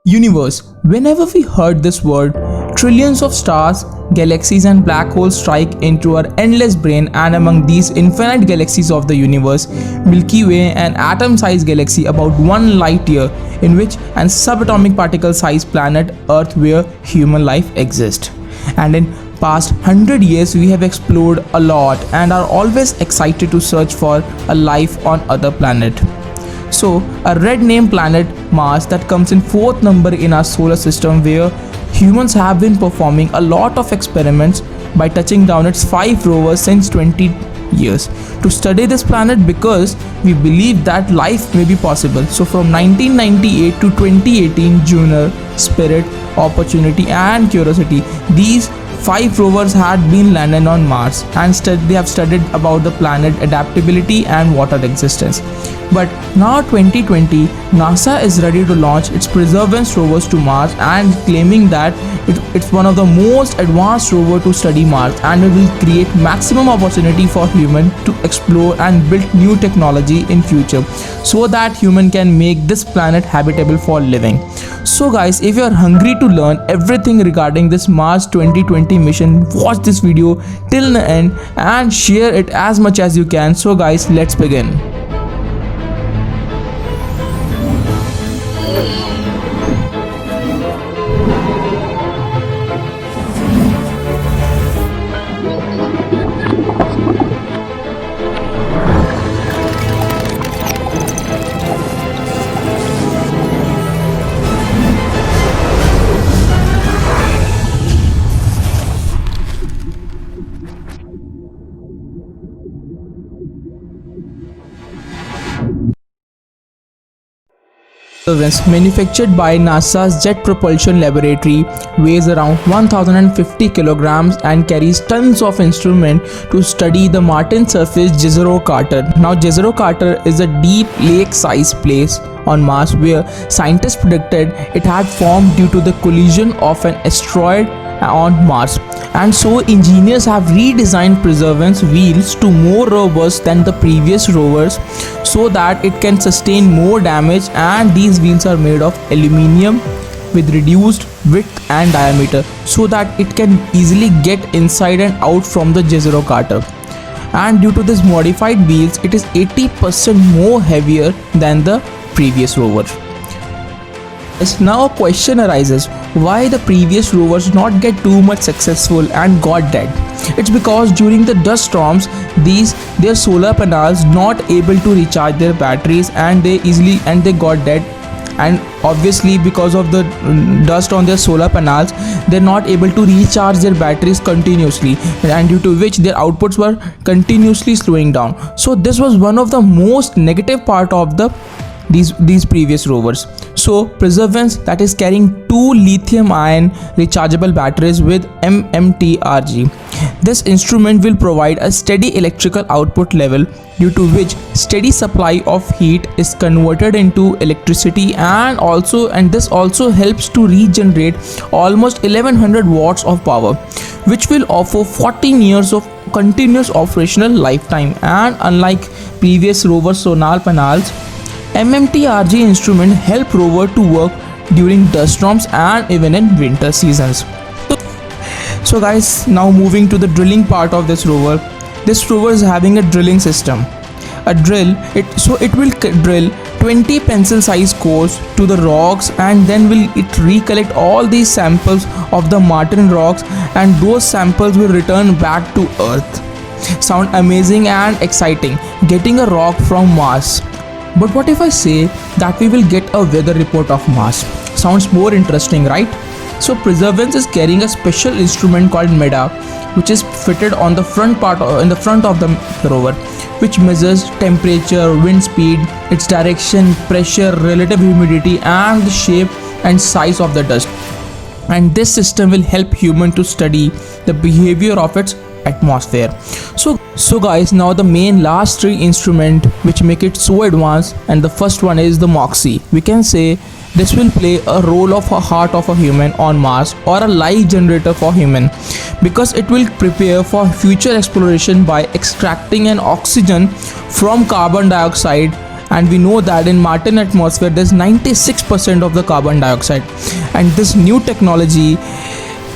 Universe. Whenever we heard this word, trillions of stars, galaxies, and black holes strike into our endless brain, and among these infinite galaxies of the universe, Milky Way, an atom sized galaxy about 1 light year, in which an subatomic particle sized planet Earth where human life exists. And in past 100 years we have explored a lot and are always excited to search for a life on other planet. So, a red named planet Mars that comes in fourth number in our solar system, where humans have been performing a lot of experiments by touching down its 5 rovers since 20 years to study this planet, because we believe that life may be possible. So from 1998 to 2018, Juno, Spirit, Opportunity and Curiosity, these 5 rovers had been landed on Mars, and they have studied about the planet adaptability and water existence. But now 2020, NASA is ready to launch its Perseverance rovers to Mars, and claiming that it's one of the most advanced rover to study Mars, and it will create maximum opportunity for human to explore and build new technology in future, so that human can make this planet habitable for living. So guys, if you are hungry to learn everything regarding this Mars 2020 mission, watch this video till the end and share it as much as you can. So guys, let's begin. Perseverance, manufactured by NASA's Jet Propulsion Laboratory, weighs around 1050 kilograms and carries tons of instruments to study the Martian surface Jezero Crater. Now, Jezero Crater is a deep lake-sized place on Mars where scientists predicted it had formed due to the collision of an asteroid on Mars, and so engineers have redesigned Perseverance wheels to more robust than the previous rovers, so that it can sustain more damage. And these wheels are made of aluminium with reduced width and diameter, so that it can easily get inside and out from the Jezero Crater. And due to this modified wheels, it is 80% more heavier than the previous rover. Now a question arises, why the previous rovers not get too much successful and got dead? It's because during the dust storms, their solar panels not able to recharge their batteries, and they got dead. And obviously because of the dust on their solar panels, they're not able to recharge their batteries continuously, and due to which their outputs were continuously slowing down. So this was one of the most negative part of these previous rovers. So Perseverance, that is carrying 2 lithium ion rechargeable batteries with MMTRG. This instrument will provide a steady electrical output level, due to which steady supply of heat is converted into electricity, and this also helps to regenerate almost 1100 watts of power, which will offer 14 years of continuous operational lifetime. And unlike previous rover solar panels, MMTRG instrument help rover to work during dust storms and even in winter seasons. So guys, now moving to the drilling part of this rover. This rover is having a drilling system. It will drill 20 pencil sized cores to the rocks, and then it recollect all these samples of the Martian rocks, and those samples will return back to Earth. Sound amazing and exciting, getting a rock from Mars. But what if I say that we will get a weather report of Mars? Sounds more interesting, right? So Perseverance is carrying a special instrument called MEDA, which is fitted on the front of the rover, which measures temperature, wind speed, its direction, pressure, relative humidity, and the shape and size of the dust. And this system will help human to study the behavior of its atmosphere. So guys, now the main last 3 instrument which make it so advanced, and the first one is the MOXIE. We can say this will play a role of a heart of a human on Mars, or a life generator for human, because it will prepare for future exploration by extracting an oxygen from carbon dioxide and we know that in Martian atmosphere there's 96% of the carbon dioxide, and this new technology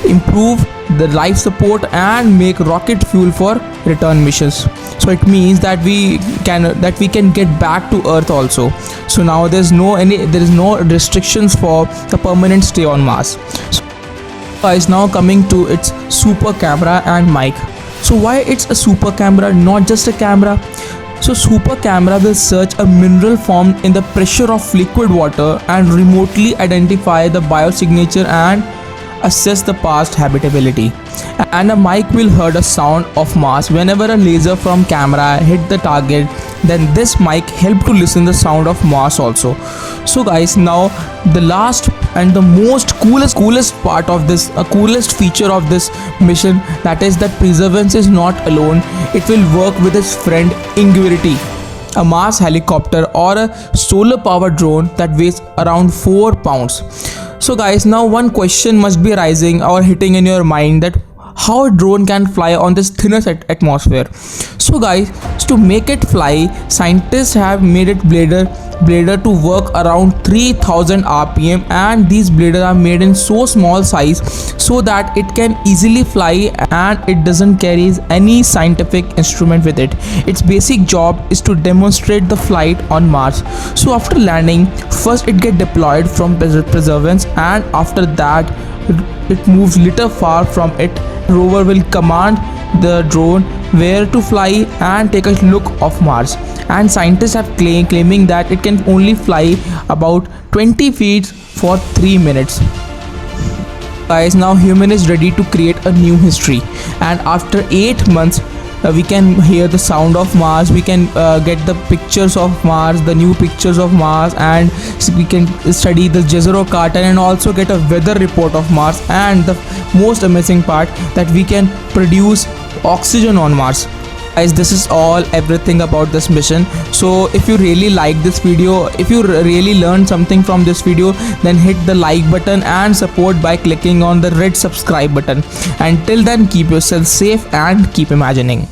improve the life support and make rocket fuel for return missions. So it means that we can get back to Earth also. So now there is no restrictions for the permanent stay on Mars. So guys, now coming to its super camera and mic. So why it's a super camera, not just a camera? So super camera will search a mineral formed in the pressure of liquid water and remotely identify the biosignature and assess the past habitability. And a mic will hear the sound of Mars whenever a laser from camera hit the target. Then this mic help to listen the sound of Mars also. So guys, now the last and the most coolest part of this, coolest feature of this mission, that is that Perseverance is not alone. It will work with its friend Ingenuity, a Mars helicopter or a solar powered drone that weighs around 4 pounds. So guys, now one question must be rising or hitting in your mind, that how a drone can fly on this thinner atmosphere. So guys, to make it fly, scientists have made it blader to work around 3000 rpm, and these bladers are made in so small size so that it can easily fly and it doesn't carry any scientific instrument with it. Its basic job is to demonstrate the flight on Mars. So after landing, first it get deployed from Perseverance, and after that it moves little far from it. Rover will command the drone where to fly and take a look of Mars, and scientists have claiming that it can only fly about 20 feet for 3 minutes. Guys, now human is ready to create a new history, and after 8 months we can hear the sound of Mars, we can get the pictures of Mars, the new pictures of Mars, and we can study the Jezero carton and also get a weather report of Mars. And the most amazing part, that we can produce oxygen on Mars. Guys, this is everything about this mission. So if you really like this video, if you really learned something from this video, then hit the like button and support by clicking on the red subscribe button. And till then, keep yourself safe and keep imagining.